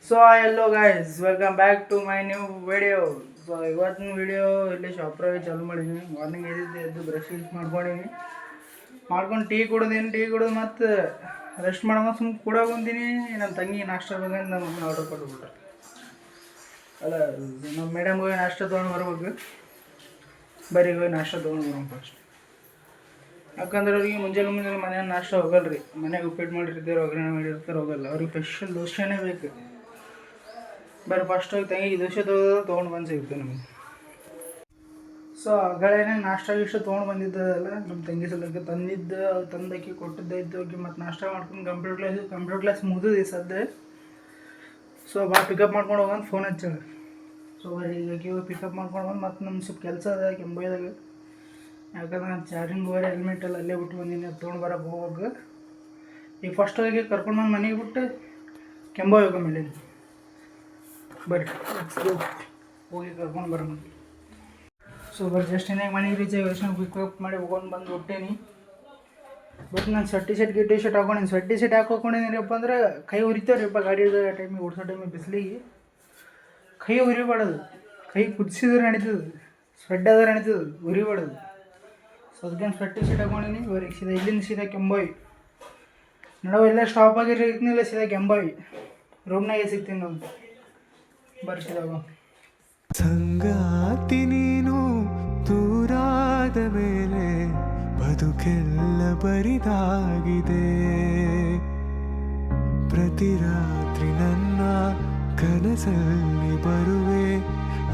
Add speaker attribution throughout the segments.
Speaker 1: So hello guys, welcome back to my new video. So ಇವತ್ತಿನ video ಇಲ್ಲಿ ಶಾಪ್ರಾಗಿ ಚಾಲು ಮಾಡೀನಿ. ಮಾರ್ನಿಂಗ್ ಎದ್ದು ಬ್ರಷ್ ಯೂಸ್ ಮಾಡ್ಕೊಂಡು ಟೀ ಕುಡಿದು ಮತ್ತು ರೆಸ್ಟ್ ಮಾಡೋ ಸುಮ್ಮನೆ ಕೂಡ ಬಂದೀನಿ. ನಮ್ಮ ತಂಗಿ ನಾಷ್ಟ ಬೇಕಂತ ನಮ್ಮ ಮಮ್ಮಿ ಆರ್ಡರ್ ಕೊಟ್ಬಿಟ್ರೆ, ಅಲ್ಲ ನಮ್ಮ ಮೇಡಮ್ಗೆ ಹೋಗಿ ನಾಷ್ಟ ತೊಗೊಂಡು ಬರ್ಬೇಕು. ಬರೀ ಹೋಗಿ ನಾಷ್ಟ ತೊಗೊಂಡು ಬರೋಣ ಫಸ್ಟ್. ಯಾಕಂದ್ರೆ ಅವ್ರಿಗೆ ಮುಂಜಾನೆ ಮನೆಯಾಗ ನಾಷ್ಟ ಹೋಗಲ್ಲ ರೀ. ಮನೆಯಾಗ ಉಪ್ಪಿಟ್ಟು ಮಾಡಿರ್ತಾರೆ, ಒಗ್ಗರಣೆ ಮಾಡಿರ್ತಾರೆ, ಹೋಗಲ್ಲ. ಅವ್ರಿಗೆ ಸ್ಪೆಷಲ್ ದೋಸೆನೇ ಬೇಕು. ಬರೀ ಫಸ್ಟ್ ಹೋಗಿ ತಂಗಿ ದೋಸೆ ತೊಗೊಂಡು ಬಂದು ಸಿಗುತ್ತೆ ನಮಗೆ. ಸೊ ಆಗಳೇನೆ ನಾಷ್ಟ ಗಿಷ್ಟ ತೊಗೊಂಡು ಬಂದಿದ್ದಲ್ಲ ನಮ್ಮ ತಂಗಿ ಸಲಕ್ಕೆ ತಂದಕ್ಕೆ ಕೊಟ್ಟಿದ್ದಾಯ್ತು. ಹೋಗಿ ಮತ್ತು ನಾಷ್ಟ ಮಾಡ್ಕೊಂಡು ಕಂಪ್ಯೂಟರ್ ಕ್ಲಾಸ್ ಮುಗಿದಿದೆ ಸದ್ಯ. ಸೊ ಭಾಳ ಪಿಕಪ್ ಮಾಡ್ಕೊಂಡು ಹೋಗಂತ ಫೋನ್ ಹಚ್ಚಾಳೆ. ಸೊ ಈಗ ಪಿಕಪ್ ಮಾಡ್ಕೊಂಡು ಬಂದು ಮತ್ತು ನಮ್ಮ ಸ್ವಲ್ಪ ಕೆಲಸ ಅದ ಕೆಂಬೈದಾಗ. ಯಾಕಂದ್ರೆ ನಾನು ಚಾರ್ಜಿಂಗ್ ವೈರ್ ಹೆಲ್ಮೆಟ್ ಎಲ್ಲ ಅಲ್ಲೇ ಬಿಟ್ಟು ಬಂದೀನಿ. ಅದು ತೊಗೊಂಡು ಬರೋಕೆ ಹೋಗೋಕೆ ಈಗ ಫಸ್ಟ್ ಹೋಗಿ ಕರ್ಕೊಂಡು ಬಂದು ಮನೆಗೆ ಬಿಟ್ಟು ಕೆಂಬೈ ಹೋಗಮೇಲೆ ಬರ್ರಿ ಹೋಗಿ ಕರ್ಕೊಂಡು ಬರೋಣ. ಸೊ ಜಸ್ಟ್ ಏನಾಗ ಮನೆಗೆ ರೀಚ್ ಆಗಿ ಪಿಕಪ್ ಮಾಡಿ ಹೋಗೊಂಡು ಬಂದು ಬಿಟ್ಟೇನಿ. ಬಟ್ ನಾನು ಟಿ ಶರ್ಟ್ ಹಾಕೊಂಡಿನಿ. ಟಿ ಶರ್ಟ್ ಹಾಕೊಂಡಿದ್ದೀನಪ್ಪ ಅಂದ್ರೆ ಕೈ ಉರಿತಾವ್ರಿಪ್ಪ. ಗಾಡಿ ಟೈಮಿಗೆ ಓಡಿಸೋ ಟೈಮಿಗೆ ಬಿಸಿಲಿಗೆ ಕೈ ಉರಿಬಾರ್ದು. ಕೈ ಕುದಿಸಿದ್ರೆ ನಡೀತದೆ, ಸ್ವೆಡ್ ಆದ್ರೆ ನಡೀತದೆ, ಉರಿಬಾರ್ದು. ಸೊ ಅದಕ್ಕೆ ಟಿ ಶರ್ಟ್ ಹಾಕೊಂಡಿನಿ. ಇವ್ರಿಗೆ ಇಲ್ಲಿಂದ ಸೀದಾ ಕೆಂಬೈ ಎಲ್ಲ ಸ್ಟಾಪ್ ಆಗಿರ್ಲಿಲ್ಲ, ಸೀದಾ ಕೆಂಬೈ ರೂಮ್ನಾಗೆ ಸಿಗ್ತೀನಿ ನಾವು. ಬರ್ಸಿದಾಗ
Speaker 2: ಸಂಗಾತಿ ನೀನು ದೂರಾದ ಮೇಲೆ ಬದುಕೆಲ್ಲ ಬರಿದಾಗಿದೆ. ಪ್ರತಿ ರಾತ್ರಿ ನನ್ನ ಕನಸಲ್ಲಿ ಬರುವೆ,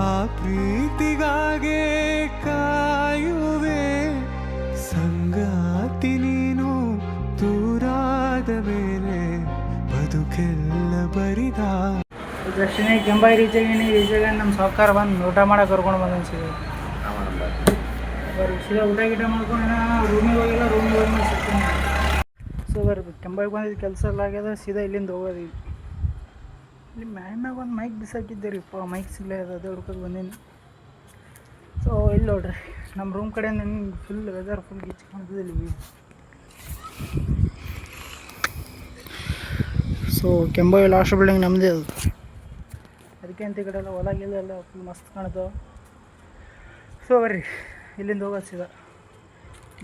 Speaker 2: ಆ ಪ್ರೀತಿಗಾಗೆ ಕಾಯುವೆ. ಸಂಗಾತಿ ನೀನು ದೂರಾದ ಮೇಲೆ ಬದುಕೆಲ್ಲ ಬರಿದಾಗಿದೆ.
Speaker 1: ಜಸ್ಟಿನೇ ಕೆಂಬೈ ರೀಚ್ ಆಗಿ ನಮ್ಮ ಸಾವುಕಾರ ಬಂದು ಊಟ ಮಾಡಕ್ಕೆ ಕರ್ಕೊಂಡು ಬಂದನು ಸೀದಾ. ಬರ್ರಿ ಸೀದಾ ಊಟ ಗೀಟ ಮಾಡ್ಕೊಂಡು ರೂಮಿಗೆ ಹೋಗಿಲ್ಲ, ರೂಮಿಗೆ ಹೋಗಿ ಸಿಗ್ತೀನಿ. ಸೊ ಬರ್ರಿ ಕೆಂಬೈಗೆ ಬಂದಿದ್ದು ಕೆಲಸ ಎಲ್ಲ ಆಗ್ಯದ. ಸೀದಾ ಇಲ್ಲಿಂದ ಹೋಗೋದು. ಇಲ್ಲಿ ಮ್ಯಾಗ ಒಂದು ಮೈಕ್ ಬಿಸಾಕಿದ್ದೆ ರೀಪ್ಪ, ಮೈಕ್ ಸಿಗ್ಲೇ ಅದೇ ಹುಡ್ಕೋದು ಬಂದೀನಿ. ಸೊ ಇಲ್ಲಿ ನೋಡ್ರಿ ನಮ್ಮ ರೂಮ್ ಕಡೆ ನನಗೆ ಫುಲ್ ವೆದರ್ ಫುಲ್ ಗಿಚ್ಚಿ ಕಾಣ್ತದೆ ಇಲ್ಲಿ. ಸೊ ಕೆಂಬೈ ಲಾಸ್ಟ್ ಬಿಲ್ಡಿಂಗ್ ನಮ್ಮದೇ ಅದು. ಅದಕ್ಕೆ ಅಂತ ಈ ಕಡೆ ಎಲ್ಲ ಹೊಲಗೆಲ್ಲ ಫುಲ್ ಮಸ್ತ್ ಕಾಣ್ತಾವೆ. ಸೊ ಬರ್ರಿ ಇಲ್ಲಿಂದ ಹೋಗೋದು ಸೀದಾ.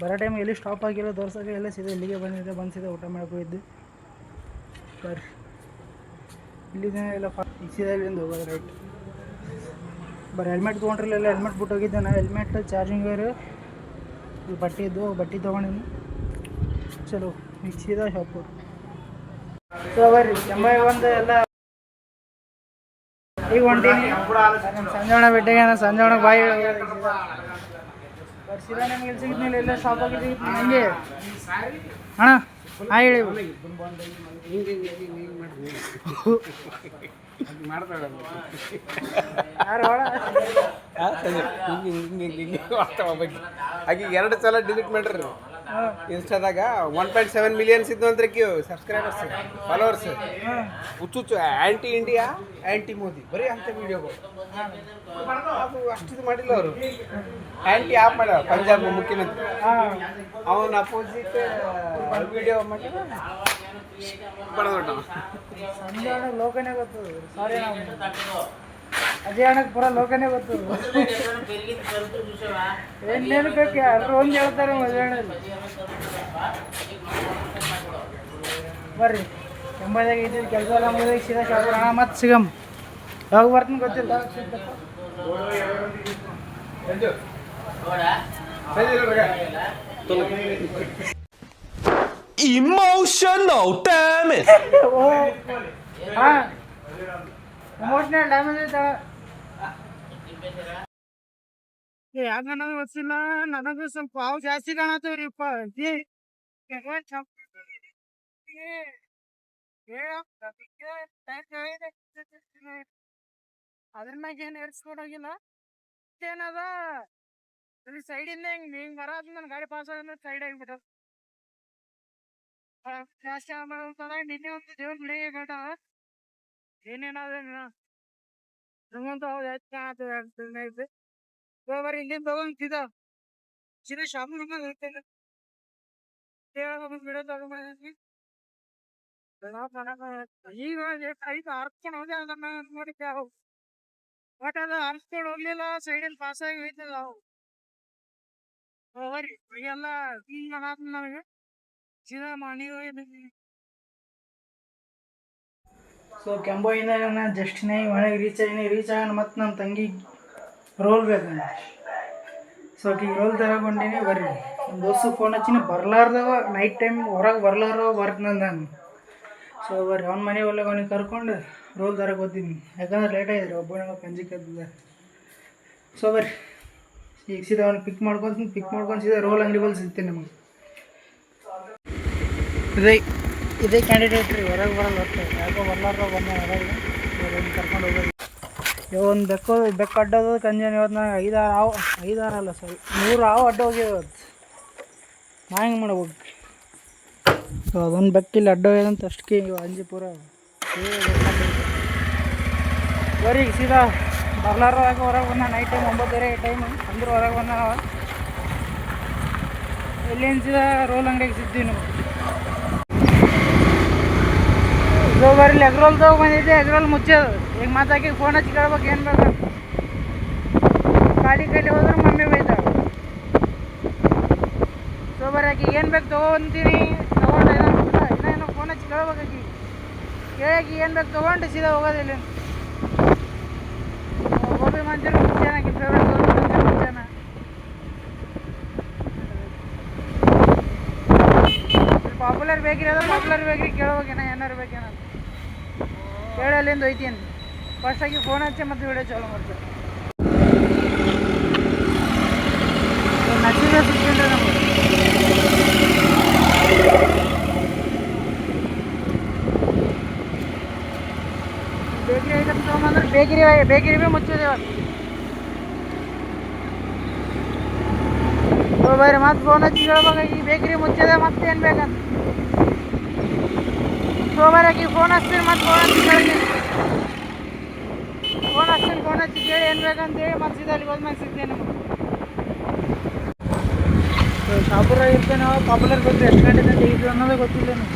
Speaker 1: ಬರೋ ಟೈಮ್ ಎಲ್ಲಿ ಸ್ಟಾಪ್ ಆಗಿಲ್ಲ, ತೋರ್ಸೋಕೆ ಎಲ್ಲ ಸೀದಾ ಇಲ್ಲಿಗೆ ಬಂದು ಸೀದಾ ಊಟ ಮಾಡಕ್ಕೆ ಹೋಗಿದ್ದು. ಬರ್ರಿ ಇಲ್ಲಿಂದ ಎಲ್ಲ ಸೀದಾ ಇಲ್ಲಿಂದ ಹೋಗೋದು ರೈಟ್. ಬರೀ ಹೆಲ್ಮೆಟ್ ತೊಗೊಂಡ್ರಿಲ್ಲ, ಹೆಲ್ಮೆಟ್ ಬಿಟ್ಟು ಹೋಗಿದ್ದೆ ನಾನು. ಹೆಲ್ಮೆಟ್, ಚಾರ್ಜಿಂಗ್ ವೈರು, ಬಟ್ಟೆ ಇದ್ದು ಬಟ್ಟೆ ತೊಗೊಂಡಿನಿ. ಚಲೋ ಈಗ ಸೀದಾ ಶಾಪು. ಸೊ ಬರ್ರಿ ಕೆಂಬೈ ಒಂದು ಎಲ್ಲ ಈಗ ಹೊಂಟೀನಿ. ಸಂಜೋಣ ಬಿಟ್ಟಿಗೆ ಸಂಜೋಣ ಬಾಯಿ ಸೀದಾ ನಿಮ್ಗೆ ಇಲ್ಲಿ ಸಿಗಿದ್ನಿಲ್ಲ, ಎಲ್ಲ ಶಾಪ್ ಆಗಿ ಸಿಗಿದ್ನಿ ಹಂಗೆ ಅಣ್ಣ. ಹೇಳಿ
Speaker 3: ಆಕೆ 2 ಸಲ ಡಿಲೀಟ್ ಮಾಡ್ರಿ ಇನ್ಸ್ಟಾದಾಗ. 1.7 ಮಿಲಿಯನ್ಸ್ ಇದ್ದು ಅಂದ್ರೆ ಸಬ್ಸ್ಕ್ರೈಬರ್ಸ್, ಫಾಲೋವರ್ಸ್. ಹುಚ್ಚು ಆ್ಯಂಟಿ ಇಂಡಿಯಾ, ಆ್ಯಂಟಿ ಮೋದಿ, ಬರೀ ಅಂಥ ವಿಡಿಯೋಗಳು. ಅದು ಅಷ್ಟು ಮಾಡಿಲ್ಲ ಅವರು. ಆ್ಯಂಟಿ ಆಪ್ ಮಾಡ್ಯಾರ ಪಂಜಾಬ್ ಮುಖ್ಯಮಂತ್ರಿ, ಅವನ ಅಪೋಸಿಟ್ ವಿಡಿಯೋ ಮಾಡಿ
Speaker 1: ಸಂಜೆ ಅಣ್ಣಗೆ ಲೋಕನೇ ಗೊತ್ತು. ಸಾರಿ ಅಜಯ್ ಅಣ್ಣಗೆ ಪೂರ ಲೋಕನೇ ಗೊತ್ತು. ಏನೇನು ಬೇಕು ಎಲ್ಲರೂ ಒಂದು ಹೇಳ್ತಾರೆ ಮದುವೆ ಅಣ್ಣಲ್ಲಿ. ಬರ್ರಿ ಕೆಂಬೈದಾಗ ಇದ್ದಿದ್ದು ಕೆಲಸ ಎಲ್ಲ ಮುಗಿದಾಗ ಸೀದಾ ಶಾಪುರ. ಮತ್ತೆ ಸಿಗಮ್. ಯಾವಾಗ ಬರ್ತೀನಿ ಗೊತ್ತಿಲ್ಲ.
Speaker 2: Emotional damage.
Speaker 1: ಹಾಂ ಎಮೋಷ್ನಲ್ ಡ್ಯಾಮೇಜ್ ಐತ. ಯಾಕೆ ನನಗೆ ಗೊತ್ತಿಲ್ಲ, ನನಗೆ ಸ್ವಲ್ಪ ಹಾವು ಜಾಸ್ತಿ ಕಾಣತ್ತವ್ರಿಪ್ಪ. ಅದ್ರ ಮ್ಯಾಗ ಏನು ಏರ್ಸ್ಕೊಡೋಗಿಲ್ಲ. ಏನದ ಸೈಡಿಂದ ಹಿಂಗೆ ಬರೋದು, ನನ್ನ ಗಾಡಿ ಪಾಸ್ ಆಗ ಸೈಡ್ ಆಗಿಬಿಟ್ಟು ಜಾಸ್ತಿ ನಿನ್ನೆ ಒಂದು ದೇವ್ರ ಬಿಳಿಗೆ ಗಂಟ ಏನೇನಾದ್ರೆ ನಮಗಂತೂ ಹೌದು ಜಾಸ್ತಿ ಕಾಣತ್ತೆ. ಬರೀ ಇಲ್ಲಿಂದ ತಗೊಂಡ್ ಸೀದಾ ಶಾಪಿಂಗ್ ಬಿಡೋ ತಗೊಂಡ್ ಈಗ ಐದು ಹರ್ಸ್ಕೊಂಡು ಹೋದೆ ಅದನ್ನ ನೋಡಿದ್ದೆ ಅವು ಬಟ್ ಅದು ಹರ್ಸ್ಕೊಂಡು ಹೋಗ್ಲಿಲ್ಲ ಸೈಡಲ್ಲಿ ಪಾಸ್ ಆಗಿ ಹೋಯ್ತಲ್ಲ ಅವು ಹೋಗ್ರಿ ಎಲ್ಲ ಕ್ಲೀನ್ ಮಾಡಾತ ನನಗೆ ಸೀದಾ ಮನೆಗೆ ಹೋಗಿದ್ದೀನಿ. ಸೊ ಕೆಂಬೋಯಿಂದ ನಾನು ಜಸ್ಟ್ನೇ ಮನೆಗೆ ರೀಚ್ ಆಗೋಣ ಮತ್ತು ನಮ್ಮ ತಂಗಿ ರೋಲ್ ಬೇಕು. ಸೊ ಆಕಿಗೆ ರೋಲ್ ತಗೊಂಡಿನಿ ಬರ್ರಿ. ನಮ್ಮ ದೋಸ್ತು ಫೋನ್ ಹಚ್ಚಿನ ಬರ್ಲಾರ್ದವ ನೈಟ್ ಟೈಮ್ ಹೊರಗೆ ಬರ್ಲಾರ್ದವ ಬರ್ತಂದ ನಾನು. ಸೊ ಬರ್ರಿ ಅವ್ನ ಮನೆ ಒಳಗೆ ಅವನಿಗೆ ಕರ್ಕೊಂಡು ರೋಲ್ ತರಕ್ಕೆ ಹೋಗ್ತೀನಿ ಯಾಕಂದ್ರೆ ಲೇಟ್ ಆಗಿದ್ರಿ ಒಬ್ಬನ ಕಂಜಿ ಕದ್ದಿದ್ದೆ. ಸೊ ಬರ್ರಿ ಈಗ ಸೀದಾ ಅವ್ನಿಗೆ ಪಿಕ್ ಮಾಡ್ಕೊಂಡು ಸೀದಾ ರೋಲ್ ಅಂಗಡಿ ಬಲ್ಲಿ ಸಿಗ್ತೀನಿ ನಮಗೆ. ಇದೇ ಕ್ಯಾಂಡಿಡೇಟ್ ರೀ ಹೊರಗೆ ಬರಲ್ಲ ಹೊತ್ತು ಯಾಕೋ ಬರ್ಲಾರ್ದ ಬಂದ ಹೊರಗೆ ಅವ್ನು ಕರ್ಕೊಂಡು ಹೋಗೋದು. ಒಂದು ಬೆಕ್ಕು ಅಡ್ಡೋದು ಕಂಜನ್ ಇವತ್ತು ನನಗೆ 5-6 ಅಲ್ಲ ಸರಿ 3 ಹಾವು ಅಡ್ಡ ಹೋಗ್ಯಾವ. ನಾ ಹೆಂಗೆ ಮಾಡ್ಬೇಕು? ಸೊ ಅದೊಂದು ಬೆಕ್ಕಿಲ್ಲಿ ಅಡ್ಡ ಹೋಗ್ಯದಂತ ಅಷ್ಟಕ್ಕೆ ಅಂಜಿ ಪೂರ ಬರೀ ಸೀದಾ ಬರ್ಲಾರ ಯಾಕೆ ಹೊರಗೆ ಬಂದ. ನೈಟ್ ಟೈಮ್ 9:30 ಟೈಮ್ ಅಂದ್ರೆ ಹೊರಗೆ ಬಂದ ನಾವು ಎಲ್ಲಿಂದ ಸೀದಾ ರೋಲ್ ಅಂಗಡಿಗೆ ಸಿಗ್ತೀವಿ ನಾವು. ಇದು ಬರಲಿ ಎಗ್ ರೋಲ್ ತೊಗೊಂಬಂದಿದ್ದೆ ಎಗ್ ರೋಲ್ ಮುಚ್ಚೋದು. ಈಗ ಮಾತಾಕಿ ಫೋನ್ ಹಚ್ಚಿ ಕೇಳ್ಬೇಕು ಏನು ಬೇಕು. ಖಾಲಿ ಕೈಲಿ ಹೋದ್ರೆ ಮಮ್ಮಿ ಬೈತಾಳೆ. ಸೊ ಬರೀ ಆಕಿ ಏನು ಬೇಕು ತೊಗೊಂತೀನಿ ತೊಗೊಂಡು ಏನೋ ಫೋನ್ ಹಚ್ಚಿ ಕೇಳ್ಬೇಕು. ಆಕಿ ಕೇಳಾಕಿ ಏನು ಬೇಕು ತೊಗೊಂಡು ಸೀದಾ ಹೋಗೋದಿಲ್ಲ. ಗೋಬಿ ಮಂಚೂರಿ ಮುಂಚೆನ ಆಕಿ ಫೇವ್ರೇಟ್ ಗೋಬಿ ಮಂಚೂರಿ ಮುಂಚೆನ ಪಾಪ್ಯುಲರ್ ಬೇಕ್ರಿ ಅದ ಪಾಪ್ಯುಲರ್ ಬೇಕ್ರಿ ಕೇಳ್ಬೇಕೇನ ಏನಾರು ಬೇಕೇನ ಕೇಳಿ ಅಲ್ಲಿಂದ ಹೋಯ್ತೀನಿ. ಫಸ್ಟ್ ಆಗಿ ಫೋನ್ ಹಚ್ಚಿ ಮತ್ತೆ ವಿಡಿಯೋ ಚಾಲು ಮಾಡ್ತೀನಿ. ನಚ್ಚಿದ ಸಿಗ್ತೀನಿ ನಮಗೆ ಬೇಕ್ರಿ ಐಟಮ್ ತೊಗೊಂಬಂದ್ರೆ ಬೇಕ್ರಿ ಭೀ ಮುಚ್ಚಿದೇವ. ಬರ್ರಿ ಮತ್ತೆ ಫೋನ್ ಹಚ್ಚಿ ಹೇಳ್ಬೇಕಾಗಿ ಬೇಕ್ರಿ ಮುಚ್ಚಿದೆ ಮತ್ತೆ ಏನು ಬೇಕಂತ. ಸೋಮವಾರಕ್ಕೆ ಫೋನ್ ಹಚ್ತೀನಿ ಮತ್ತೆ ಫೋನ್ ಹಚ್ಚಿ ಕೇಳ್ತೀನಿ. ಫೋನ್ ಹಚ್ಚಿ ಕೇಳಿ ಏನು ಬೇಕಂತೇಳಿ ಮತ್ತೆ ಸೀದಾ ಅಲ್ಲಿ ಹೋದ್ಮ್ಯಾಗ ಸಿಗ್ತೇನೆ ನಮಗೆ. ಶಾಪುರ ಇರ್ತೇನೆ ನಾವು ಪಾಪ್ಯುಲರ್ ಬಗ್ಗೆ ಎಷ್ಟು ಗಂಟೆ ತೆಗಿತೀವಿ ಅನ್ನೋದೇ ಗೊತ್ತಿಲ್ಲ ನಾವು.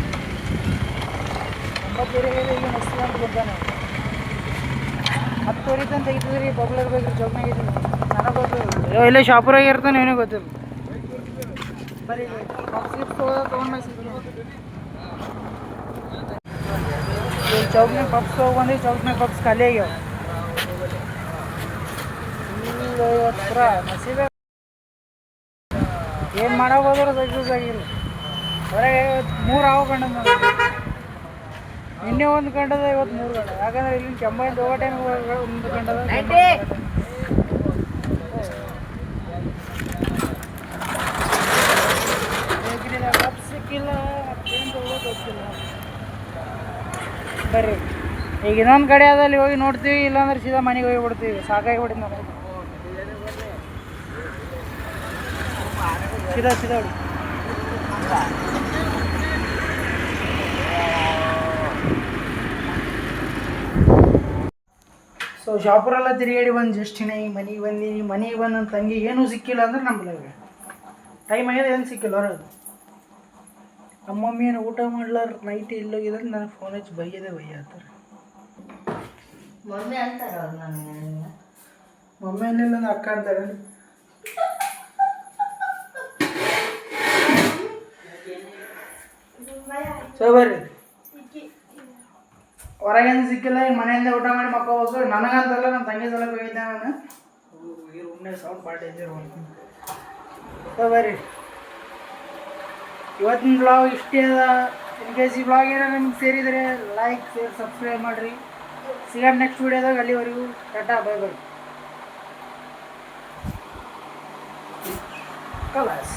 Speaker 1: 9:30 ಈಗ ಎಷ್ಟು ಗಂಟೆ ಗೊತ್ತಾನೆ 10:30 ತನಕ ತೆಗಿತಿದ್ರಿ ಪಾಪ್ಯುಲರ್ ಬೇಕ್ರಿ ಚೌಕ್ನಾಗ ಇದ್ದೀನಿ ನನಗೆ ಗೊತ್ತಿಲ್ಲ. ಇಲ್ಲೇ ಶಾಪುರಾಗ ಇರ್ತಾನೆ ಏನೂ ಗೊತ್ತಿಲ್ಲ. ಬರೀ ಸ್ಲಿಪ್ಸ್ ತೊಗೊಂಡ್ಮ್ಯಾಗ ಸಿಗ್ತೀನಿ. ಚೌಕ್ನಾಗ ಪಪ್ಸ್ ತೊಗೊಂಡು ಚೌಕ್ನಾಗ ಪಪ್ಸ್ ಖಾಲಿ ಆಗ್ಯಾವ. ಹತ್ರ ನಸೀಬೆ ಏನು ಮಾಡೋಕೆ ಹೋದ್ರೆ ಸಕ್ಸಸ್ ಆಗಿಲ್ಲ. ಹೊರಗೆ 3 ಹಾವು ಕಂಡದ ನಿನ್ನೆ ಒಂದು ಕಂಡದ ಇವತ್ತು 3 ಗಂಟೆ. ಯಾಕಂದ್ರೆ ಇಲ್ಲಿಂದ ಕೆಂಬಾಯಿಂದ ಹೋಗೋ ಟೈಮ್ ಒಂದು ಕಂಡದ. ಕಪ್ ಸಿಕ್ಕಿಲ್ಲ ಏನು ತೊಗೊಳೋದು ಗೊತ್ತಿಲ್ಲ. ಬರ್ರಿ ಈಗ ಇನ್ನೊಂದು ಕಡೆ ಅದಲ್ಲಿ ಹೋಗಿ ನೋಡ್ತೀವಿ ಇಲ್ಲಾಂದ್ರೆ ಸೀದಾ ಮನೆಗೆ ಹೋಗಿ ಬಿಡ್ತೀವಿ. ಸಾಕಾಗಿಬಿಟ್ಟು ನನಗೆ ಸೀದಾ ಹೊಡಿ. ಸೊ ಶಾಪುರೆಲ್ಲ ತಿರುಗಾಡಿ ಬಂದು ಜಸ್ಟಿನ ಈಗ ಮನೆಗೆ ಬಂದು ನನ್ನ ತಂಗಿ ಏನೂ ಸಿಕ್ಕಿಲ್ಲ ಅಂದ್ರೆ ನಂಬಲಾಗ ಟೈಮ್ ಆಗ್ಯದ ಏನು ಸಿಕ್ಕಿಲ್ಲ ಹೊರಗೆ. ನಮ್ಮ ಮಮ್ಮಿ ಏನು ಊಟ ಮಾಡ್ಲಾರ ನೈಟ್ ಇಲ್ಲೋಗಿದೆ ನನಗೆ ಫೋನ್ ಹಚ್ಚಿ ಬೈಯತ್ತಾರೆ. ಮಮ್ಮಿ ಏನಿಲ್ಲ ಅಂದ್ರೆ ಅಕ್ಕ ಅಂತಾರೆ. ಸೊ ಬರ್ರಿ ಹೊರಗೇನು ಸಿಕ್ಕಿಲ್ಲ ಈಗ ಮನೆಯಿಂದ ಊಟ ಮಾಡಿ ಮಕ್ಕೋಬೇಕು. ನನಗಂತಲ್ಲ ನಮ್ಮ ತಂಗಿ ಸಲಕ್ಕೆ ಹೋಗಿದ್ದೆ ನಾನು. ಈ ರೂಮ್ನಾಗ ಸೌಂಡ್ ಭಾಳ ಡೇಂಜರ್ ಮಾಡ್ತೀನಿ. ಸೊ ಬರ್ರಿ ಇವತ್ತಿನ ಬ್ಲಾಗ್ ಇಷ್ಟೇ ಅದ. ಇನ್ ಕೇಸ್ ಈ ಬ್ಲಾಗ್ ಏನೋ ನಿಮ್ಗೆ ಸೇರಿದರೆ ಲೈಕ್ ಶೇರ್ ಸಬ್ಸ್ಕ್ರೈಬ್ ಮಾಡಿರಿ. ಸಿಗೋಣ ನೆಕ್ಸ್ಟ್ ವೀಡಿಯೋದಾಗ. ಅಲ್ಲಿವರೆಗೂ ಟಾಟಾ ಬೈ ಬೈ. ಕಲಾಸ್.